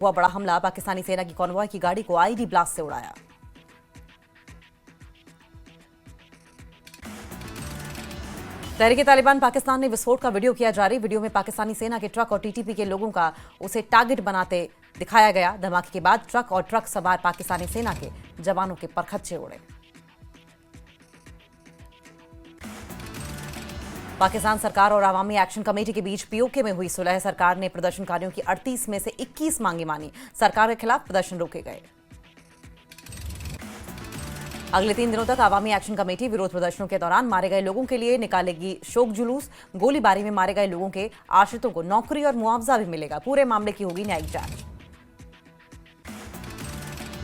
हुआ बड़ा हमला, पाकिस्तानी सेना की कॉन्वॉय की गाड़ी को आईडी ब्लास्ट से उड़ाया। तहरीके तालिबान पाकिस्तान ने विस्फोट का वीडियो किया जारी। वीडियो में पाकिस्तानी सेना के ट्रक और टीटीपी के लोगों का उसे टारगेट बनाते दिखाया गया। धमाके के बाद ट्रक और ट्रक सवार पाकिस्तानी सेना के जवानों के परखच्चे उड़े। पाकिस्तान सरकार और अवामी एक्शन कमेटी के बीच पीओके में हुई सुलह। सरकार ने प्रदर्शनकारियों की 38 में से 21 मांगे मानी। सरकार के खिलाफ प्रदर्शन रोके गए। अगले 3 दिनों तक अवामी एक्शन कमेटी विरोध प्रदर्शनों के दौरान मारे गए लोगों के लिए निकालेगी शोक जुलूस। गोलीबारी में मारे गए लोगों के आश्रितों को नौकरी और मुआवजा भी मिलेगा। पूरे मामले की होगी न्यायिक जांच।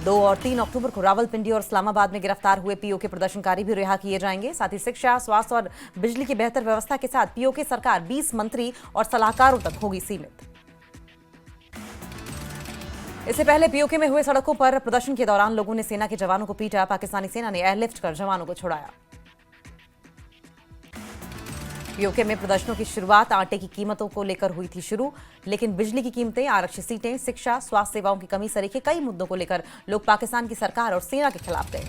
2 और 3 अक्टूबर को रावलपिंडी और इस्लामाबाद में गिरफ्तार हुए पीओके प्रदर्शनकारी भी रिहा किए जाएंगे। साथ ही शिक्षा, स्वास्थ्य और बिजली की बेहतर व्यवस्था के साथ पीओके सरकार 20 मंत्री और सलाहकारों तक होगी सीमित। इससे पहले पीओके में हुए सड़कों पर प्रदर्शन के दौरान लोगों ने सेना के जवानों को पीटा। पाकिस्तानी सेना ने एयरलिफ्ट कर जवानों को छुड़ाया। पीओके में प्रदर्शनों की शुरुआत आटे की कीमतों को लेकर हुई थी शुरू, लेकिन बिजली की कीमतें, आरक्षित सीटें, शिक्षा, स्वास्थ्य सेवाओं की कमी सरीखे कई मुद्दों को लेकर लोग पाकिस्तान की सरकार और सेना के खिलाफ गए।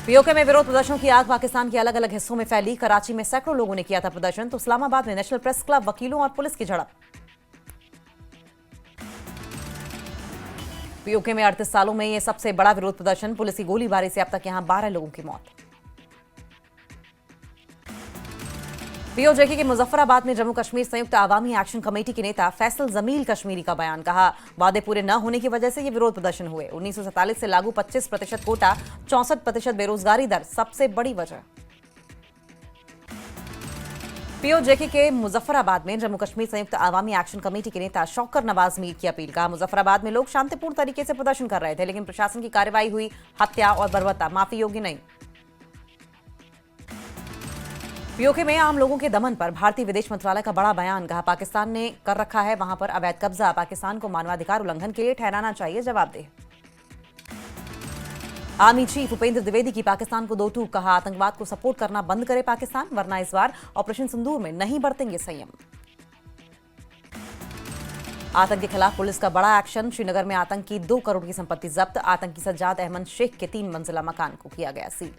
पीओके में विरोध प्रदर्शनों की आग पाकिस्तान के अलग अलग हिस्सों में फैली। कराची में सैकड़ों लोगों ने किया था प्रदर्शन, तो इस्लामाबाद में नेशनल प्रेस क्लब, वकीलों और पुलिस की झड़प। पीओके में 38 सालों में यह सबसे बड़ा विरोध प्रदर्शन। पुलिस की गोलीबारी से अब तक यहां 12 लोगों की मौत। पीओजे के मुजफ्फराबाद में जम्मू कश्मीर संयुक्त अवामी एक्शन कमेटी के नेता फैसल जमील कश्मीरी का बयान। कहा, वादे पूरे न होने की वजह से ये विरोध प्रदर्शन हुए। 1947 से लागू 25% कोटा, 64% बेरोजगारी दर सबसे बड़ी वजह। पीओजेके के मुजफ्फराबाद में जम्मू कश्मीर संयुक्त अवामी एक्शन कमेटी के नेता शौकत नवाज मीर की अपील। कहा, मुजफ्फराबाद में लोग शांतिपूर्ण तरीके से प्रदर्शन कर रहे थे, लेकिन प्रशासन की कार्रवाई हुई, हत्या और बर्बरता माफी योग्य नहीं। पीओके में आम लोगों के दमन पर भारतीय विदेश मंत्रालय का बड़ा बयान। कहा, पाकिस्तान ने कर रखा है वहां पर अवैध कब्जा। पाकिस्तान को मानवाधिकार उल्लंघन के लिए ठहराना चाहिए जवाबदेह। आर्मी चीफ उपेंद्र द्विवेदी की पाकिस्तान को 2 टूक। कहा, आतंकवाद को सपोर्ट करना बंद करे पाकिस्तान, वरना इस बार ऑपरेशन सिंदूर में नहीं बरतेंगे संयम। आतंक के खिलाफ पुलिस का बड़ा एक्शन। श्रीनगर में आतंक की 2 करोड़ की संपत्ति जब्त। आतंकी सज्जाद अहमद शेख के 3 मंजिला मकान को किया गया सील।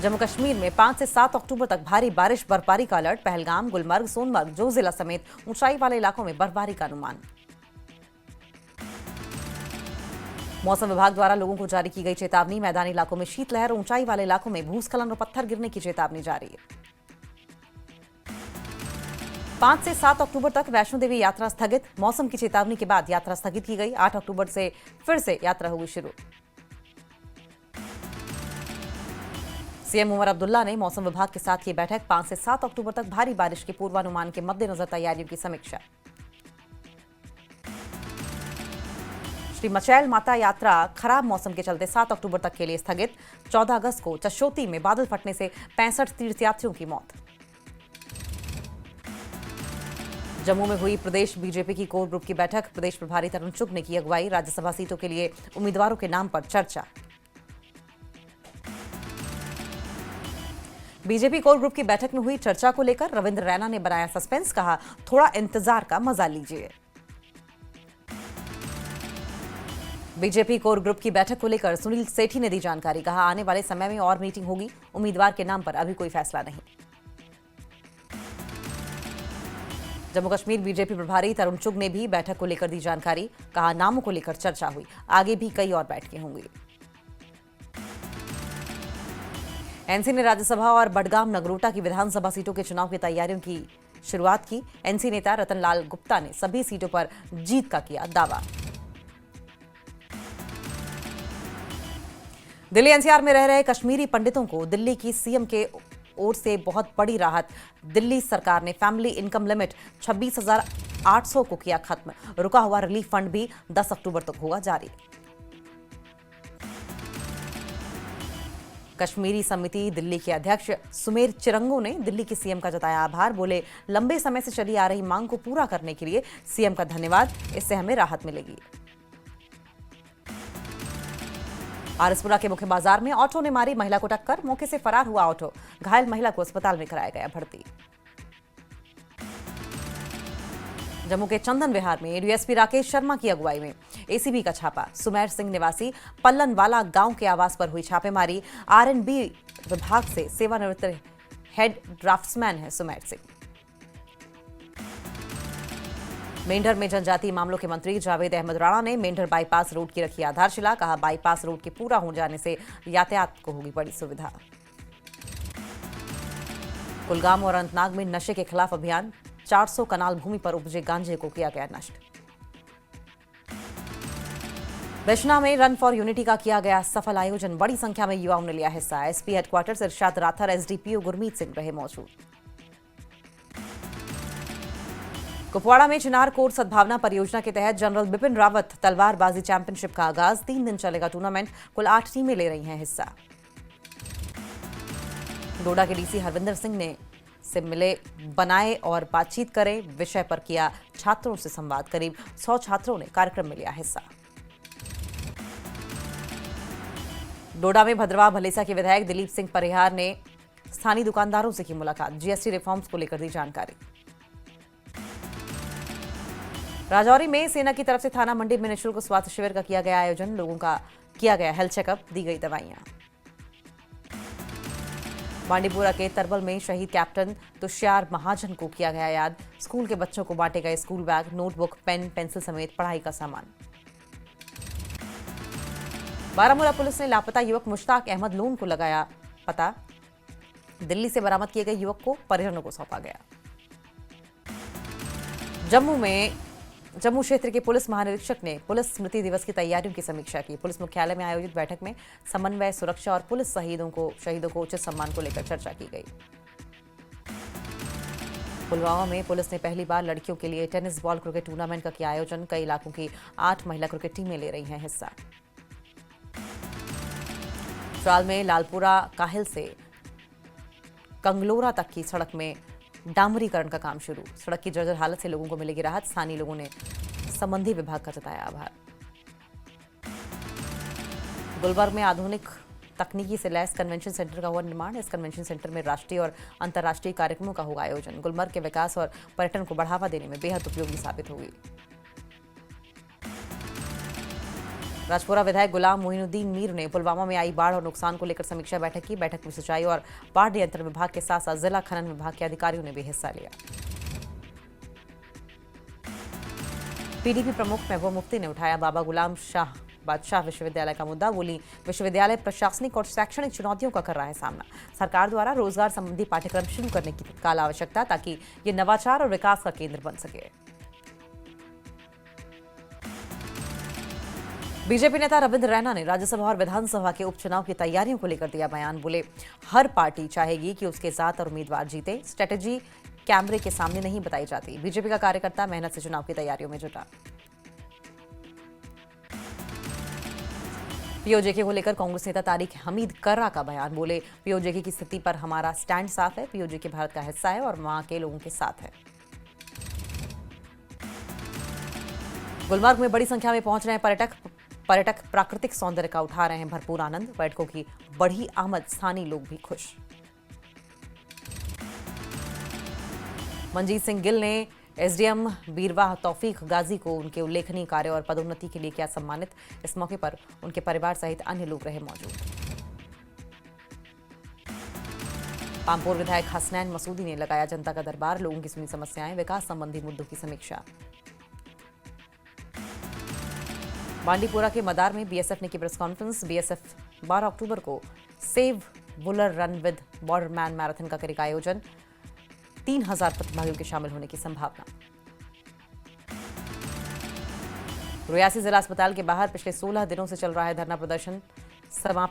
जम्मू कश्मीर में 5 से 7 अक्टूबर तक भारी बारिश, बर्फबारी का अलर्ट। पहलगाम, गुलमर्ग, सोनमर्ग, जो जिला समेत ऊंचाई वाले इलाकों में बर्फबारी का अनुमान। मौसम विभाग द्वारा लोगों को जारी की गई चेतावनी। मैदानी इलाकों में शीतलहर, ऊंचाई वाले इलाकों में भूस्खलन और पत्थर गिरने की चेतावनी जारी है। 5 से 7 अक्टूबर तक वैष्णो देवी यात्रा स्थगित। मौसम की चेतावनी के बाद यात्रा स्थगित की गई। 8 अक्टूबर से फिर से यात्रा होगी शुरू। सीएम उमर अब्दुल्ला ने मौसम विभाग के साथ की बैठक। 5 से 7 अक्टूबर तक भारी बारिश के पूर्वानुमान के मद्देनजर तैयारियों की समीक्षा। श्री मचैल माता यात्रा खराब मौसम के चलते 7 अक्टूबर तक के लिए स्थगित। 14 अगस्त को चशोती में बादल फटने से 65 तीर्थयात्रियों की मौत। जम्मू में हुई प्रदेश बीजेपी की कोर ग्रुप की बैठक। प्रदेश प्रभारी तरुण चुग ने की अगुवाई। राज्यसभा सीटों के लिए उम्मीदवारों के नाम पर चर्चा। बीजेपी कोर ग्रुप की बैठक में हुई चर्चा को लेकर रविंद्र रैना ने बनाया सस्पेंस। कहा, थोड़ा इंतजार का मजा लीजिए। बीजेपी कोर ग्रुप की बैठक को लेकर सुनील सेठी ने दी जानकारी। कहा, आने वाले समय में और मीटिंग होगी। उम्मीदवार के नाम पर अभी कोई फैसला नहीं। जम्मू कश्मीर बीजेपी प्रभारी तरुण चुग ने भी बैठक को लेकर दी जानकारी। कहा, नामों को लेकर चर्चा हुई, आगे भी कई और बैठकें होंगी। एनसी ने राज्यसभा और बडगाम नगरोटा की विधानसभा सीटों के चुनाव की तैयारियों की शुरुआत की। एनसी नेता रतनलाल गुप्ता ने सभी सीटों पर जीत का किया दावा। दिल्ली एनसीआर में रह रहे कश्मीरी पंडितों को दिल्ली की सीएम के ओर से बहुत बड़ी राहत। दिल्ली सरकार ने फैमिली इनकम लिमिट 26,800 को किया खत्म। रुका हुआ रिलीफ फंड भी 10 अक्टूबर तक होगा जारी। कश्मीरी समिति दिल्ली के अध्यक्ष सुमेर चिरंगू ने दिल्ली के सीएम का जताया आभार। बोले, लंबे समय से चली आ रही मांग को पूरा करने के लिए सीएम का धन्यवाद, इससे हमें राहत मिलेगी। आरएसपुरा के मुख्य बाजार में ऑटो ने मारी महिला को टक्कर। मौके से फरार हुआ ऑटो। घायल महिला को अस्पताल में कराया गया भर्ती। जम्मू के चंदन विहार में एडीएसपी राकेश शर्मा की अगुवाई में एसीबी का छापा। सुमेर सिंह निवासी पल्लनवाला गांव के आवास पर हुई छापेमारी। आरएनबी विभाग से सेवानिवृत्त हेड ड्राफ्ट्समैन है सुमेर सिंह। मेंढर में जनजातीय मामलों के मंत्री जावेद अहमद राणा ने मेंढर बाईपास रोड की रखी आधारशिला। कहा, बाईपास रोड के पूरा हो जाने से यातायात को होगी बड़ी सुविधा। कुलगाम और अनंतनाग में नशे के खिलाफ अभियान। 400 कनाल भूमि पर उपजे गांजे को किया गया नष्ट। वैष्णा में रन फॉर यूनिटी का किया गया सफल आयोजन। बड़ी संख्या में युवाओं ने लिया हिस्सा। एसपी हेडक्वार्टर इरशाद राथर, एसडीपीओ गुरमीत सिंह रहे मौजूद। कुपवाड़ा में चिनार कोट सद्भावना परियोजना के तहत जनरल बिपिन रावत तलवारबाजी चैंपियनशिप का आगाज। 3 दिन चलेगा टूर्नामेंट। कुल 8 टीमें ले रही हैं हिस्सा। डोडा के डीसी हरविंदर सिंह ने से मिले, बनाए और बातचीत करें विषय पर किया छात्रों से संवाद। करीब 100 छात्रों ने कार्यक्रम में लिया हिस्सा। डोडा में भद्रवाह भलेसा के विधायक दिलीप सिंह परिहार ने स्थानीय दुकानदारों से की मुलाकात। जीएसटी रिफॉर्म्स को लेकर दी जानकारी। राजौरी में सेना की तरफ से थाना मंडी में निःशुल्क स्वास्थ्य शिविर का किया गया आयोजन। लोगों का किया गया हेल्थ चेकअप, दी गई दवाइयां। बांडीपुरा के तरबल में शहीद कैप्टन तुषार महाजन को किया गया याद। स्कूल के बच्चों को बांटे गए school bag, notebook, pen, pencil समेत पढ़ाई का सामान। बारामूला पुलिस ने लापता युवक मुश्ताक अहमद लोन को लगाया पता। दिल्ली से बरामद किए गए युवक को परिजनों को सौंपा गया। जम्मू क्षेत्र के पुलिस महानिरीक्षक ने पुलिस स्मृति दिवस की तैयारियों की समीक्षा की। पुलिस मुख्यालय में आयोजित बैठक में समन्वय, सुरक्षा और पुलिस शहीदों को उचित सम्मान को लेकर चर्चा की गई। पुलवामा में पुलिस ने पहली बार लड़कियों के लिए टेनिस बॉल क्रिकेट टूर्नामेंट का किया आयोजन। कई इलाकों की 8 महिला क्रिकेट टीमें ले रही हैं हिस्सा। ट्राल में लालपुरा काहिल से कंगलोरा तक की सड़क में डामरीकरण का काम शुरू। सड़क की जर्जर हालत से लोगों को मिलेगी राहत। स्थानीय लोगों ने संबंधी विभाग का जताया आभार। गुलबर्ग में आधुनिक तकनीकी से लैस कन्वेंशन सेंटर का हुआ निर्माण। इस कन्वेंशन सेंटर में राष्ट्रीय और अंतर्राष्ट्रीय कार्यक्रमों का होगा आयोजन। गुलबर्ग के विकास और पर्यटन को बढ़ावा देने में बेहद उपयोगी साबित होगी। राजपुरा विधायक गुलाम मोइनुद्दीन मीर ने पुलवामा में आई बाढ़ और नुकसान को लेकर समीक्षा बैठक की। बैठक में सिंचाई और बाढ़ नियंत्रण विभाग के साथ साथ जिला खनन विभाग के अधिकारियों ने भी हिस्सा लिया। पीडीपी प्रमुख महबूबा मुफ्ती ने उठाया बाबा गुलाम शाह बादशाह विश्वविद्यालय का मुद्दा। बोली, विश्वविद्यालय प्रशासनिक और शैक्षणिक चुनौतियों का कर रहा है सामना। सरकार द्वारा रोजगार संबंधी पाठ्यक्रम शुरू करने की तत्काल आवश्यकता, ताकि ये नवाचार और विकास का केंद्र बन सके। बीजेपी नेता रविंद्र रैना ने राज्यसभा और विधानसभा के उपचुनाव की तैयारियों को लेकर दिया बयान। बोले, हर पार्टी चाहेगी कि उसके साथ और उम्मीदवार जीते। स्ट्रेटेजी कैमरे के सामने नहीं बताई जाती। बीजेपी का कार्यकर्ता मेहनत से चुनाव की तैयारियों में जुटा। पीओजेके को लेकर कांग्रेस नेता तारिक हमीद कर्रा का बयान। बोले, पीओजेके की स्थिति पर हमारा स्टैंड साफ है। पीओजेके भारत का हिस्सा है और वहां के लोगों के साथ है। गुलमर्ग में बड़ी संख्या में पहुंच रहे हैं पर्यटक प्राकृतिक सौंदर्य का उठा रहे हैं भरपूर आनंद। पर्यटकों की बढ़ी आमद, स्थानीय लोग भी खुश। मनजीत सिंह गिल ने एसडीएम बीरवाह तौफीक गाजी को उनके उल्लेखनीय कार्य और पदोन्नति के लिए किया सम्मानित। इस मौके पर उनके परिवार सहित अन्य लोग रहे मौजूद। पामपोर विधायक हसनैन मसूदी ने लगाया जनता का दरबार। लोगों की सुनी समस्याएं, विकास संबंधी मुद्दों की समीक्षा। बांडीपुरा के मदार में बीएसएफ ने की प्रेस कॉन्फ्रेंस। बीएसएफ 12 अक्टूबर को save Wular run with borderman marathon का करेगा आयोजन। 3000 प्रतिभागियों के शामिल होने की संभावना। रियासी जिला अस्पताल के बाहर पिछले 16 दिनों से चल रहा है धरना प्रदर्शन। समाप्त